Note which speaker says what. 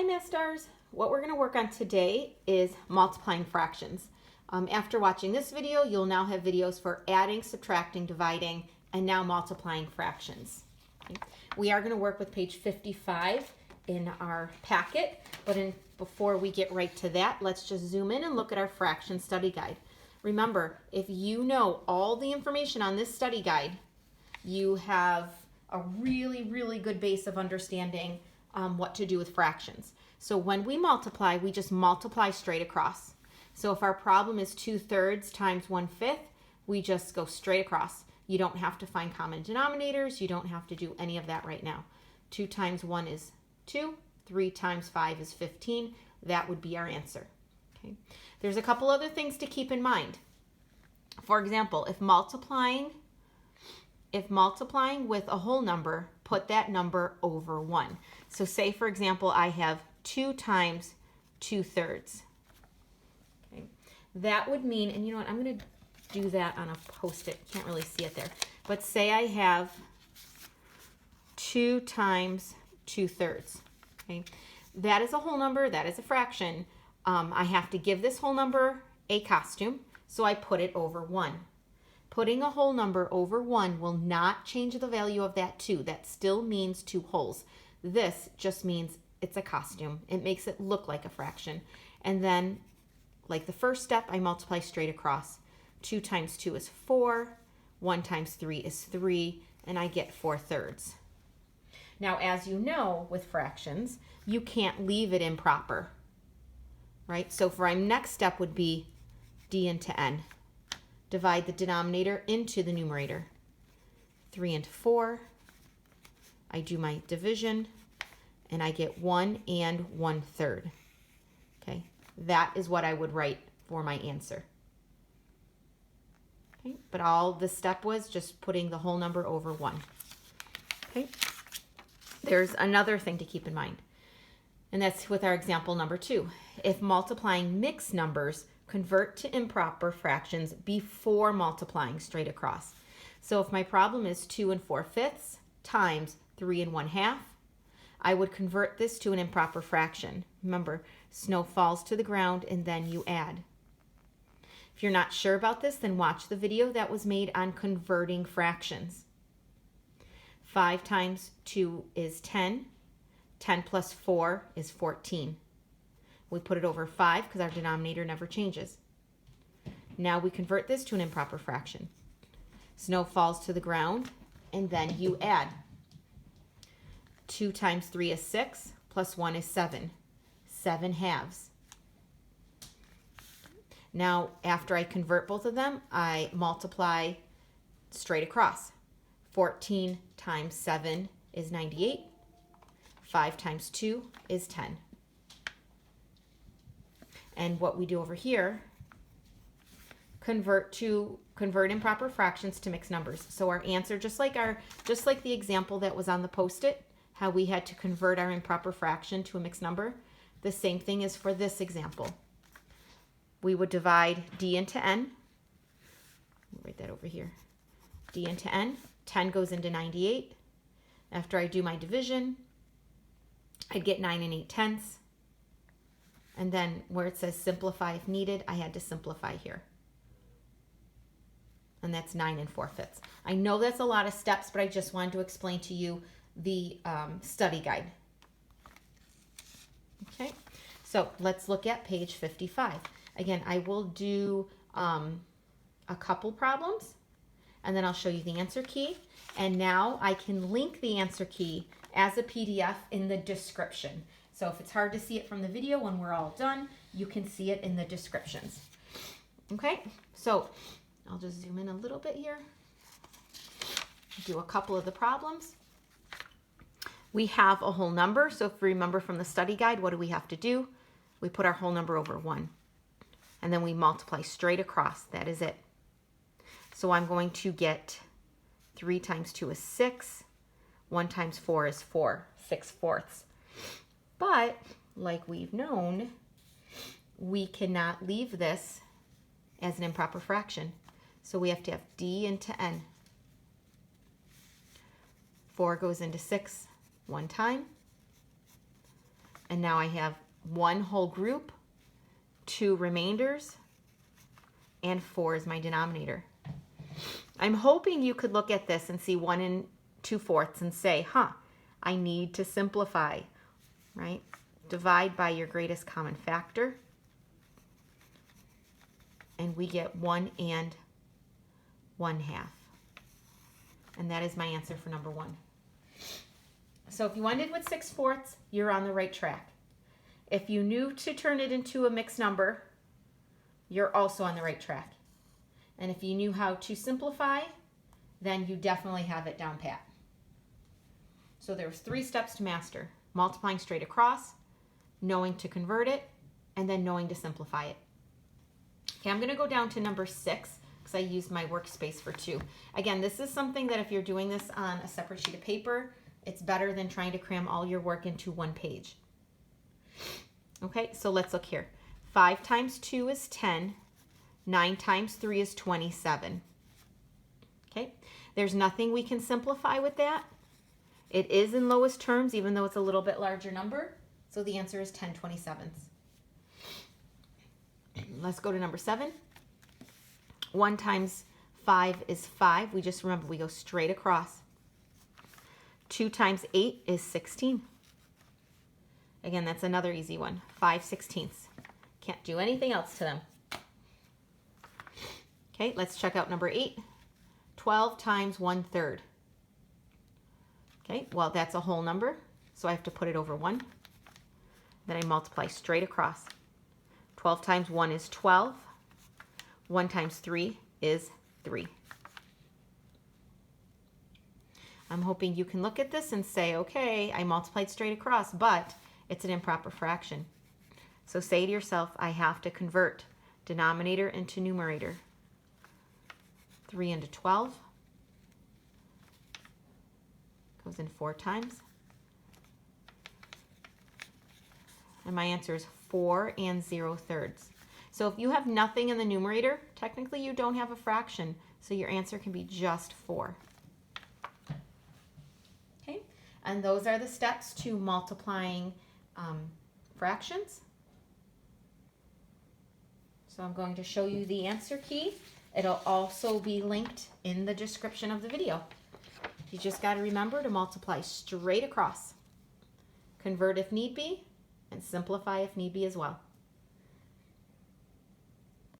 Speaker 1: Hi, Math Stars. What we're going to work on today is multiplying fractions. After watching this video, you'll now have videos for adding, subtracting, dividing, and now multiplying fractions. Okay. We are going to work with page 55 in our packet, but before we get right to that, let's just zoom in and look at our fraction study guide. Remember, if you know all the information on this study guide, you have a really, really good base of understanding what to do with fractions. So when we multiply, we just multiply straight across. So if our problem is 2/3 times 1/5, we just go straight across. You don't have to find common denominators. You don't have to do any of that right now. 2 times 1 is 2. 3 times 5 is 15. That would be our answer. Okay. There's a couple other things to keep in mind. For example, if multiplying with a whole number, put that number over 1. So say, for example, I have 2 times 2/3. Okay. That would mean, and you know what, I'm going to do that on a Post-it. Can't really see it there. But say I have 2 times 2/3. Okay. That is a whole number. That is a fraction. I have to give this whole number a costume, so I put it over 1. Putting a whole number over 1 will not change the value of that 2. That still means 2 wholes. This just means it's a costume. It makes it look like a fraction. And then, like the first step, I multiply straight across. 2 times 2 is 4. 1 times 3 is 3. And I get 4/3. Now, as you know, with fractions, you can't leave it improper, right? So for our next step would be d into n. Divide the denominator into the numerator. 3 into 4. I do my division, and I get 1 and 1/3. Okay, that is what I would write for my answer. Okay, but all this step was just putting the whole number over 1. Okay, there's another thing to keep in mind, and that's with our example number 2. If multiplying mixed numbers, convert to improper fractions before multiplying straight across. So if my problem is 2 4/5 times 3 1/2, I would convert this to an improper fraction. Remember, snow falls to the ground and then you add. If you're not sure about this, then watch the video that was made on converting fractions. 5 times 2 is 10. 10 plus 4 is 14. We put it over 5 because our denominator never changes. Now we convert this to an improper fraction. Snow falls to the ground, and then you add. 2 times 3 is 6, plus 1 is 7. 7 halves. Now, after I convert both of them, I multiply straight across. 14 times 7 is 98. 5 times 2 is 10. And what we do over here, convert improper fractions to mixed numbers. So our answer, just like the example that was on the Post-it, how we had to convert our improper fraction to a mixed number, the same thing is for this example. We would divide d into n. I'll write that over here. D into n. 10 goes into 98. After I do my division, I'd get 9 8/10. And then where it says simplify if needed, I had to simplify here. And that's 9 4/5. I know that's a lot of steps, but I just wanted to explain to you the study guide. Okay, so let's look at page 55. Again, I will do a couple problems, and then I'll show you the answer key. And now I can link the answer key as a PDF in the description. So if it's hard to see it from the video when we're all done, you can see it in the descriptions. Okay, so I'll just zoom in a little bit here. Do a couple of the problems. We have a whole number, so if you remember from the study guide, what do we have to do? We put our whole number over 1, and then we multiply straight across. That is it. So I'm going to get 3 times 2 is 6. 1 times 4 is 4, 6/4. But, like we've known, we cannot leave this as an improper fraction. So we have to have d into n. 4 goes into 6 one time. And now I have 1 whole group, 2 remainders, and 4 is my denominator. I'm hoping you could look at this and see 1 2/4 and say, I need to simplify, right? Divide by your greatest common factor. And we get 1 1/2. And that is my answer for number 1. So if you ended with 6/4, you're on the right track. If you knew to turn it into a mixed number, you're also on the right track. And if you knew how to simplify, then you definitely have it down pat. So there's 3 steps to master: multiplying straight across, knowing to convert it, and then knowing to simplify it. Okay, I'm going to go down to number 6 because I used my workspace for 2. Again, this is something that if you're doing this on a separate sheet of paper, it's better than trying to cram all your work into 1 page. Okay, so let's look here. 5 times 2 is 10. 9 times 3 is 27. Okay, there's nothing we can simplify with that. It is in lowest terms, even though it's a little bit larger number. So the answer is 10/27. Let's go to number 7. 1 times 5 is 5. We just remember we go straight across. 2 times 8 is 16. Again, that's another easy one. 5/16. Can't do anything else to them. Okay, let's check out number 8. 12 times 1/3. Okay, well, that's a whole number, so I have to put it over 1. Then I multiply straight across. 12 times 1 is 12. 1 times 3 is 3. I'm hoping you can look at this and say, okay, I multiplied straight across, but it's an improper fraction. So say to yourself, I have to convert denominator into numerator. 3 into 12 goes in 4 times. And my answer is 4 0/3. So if you have nothing in the numerator, technically you don't have a fraction. So your answer can be just 4. Okay, and those are the steps to multiplying fractions. So I'm going to show you the answer key. It'll also be linked in the description of the video. You just got to remember to multiply straight across, convert if need be, and simplify if need be as well.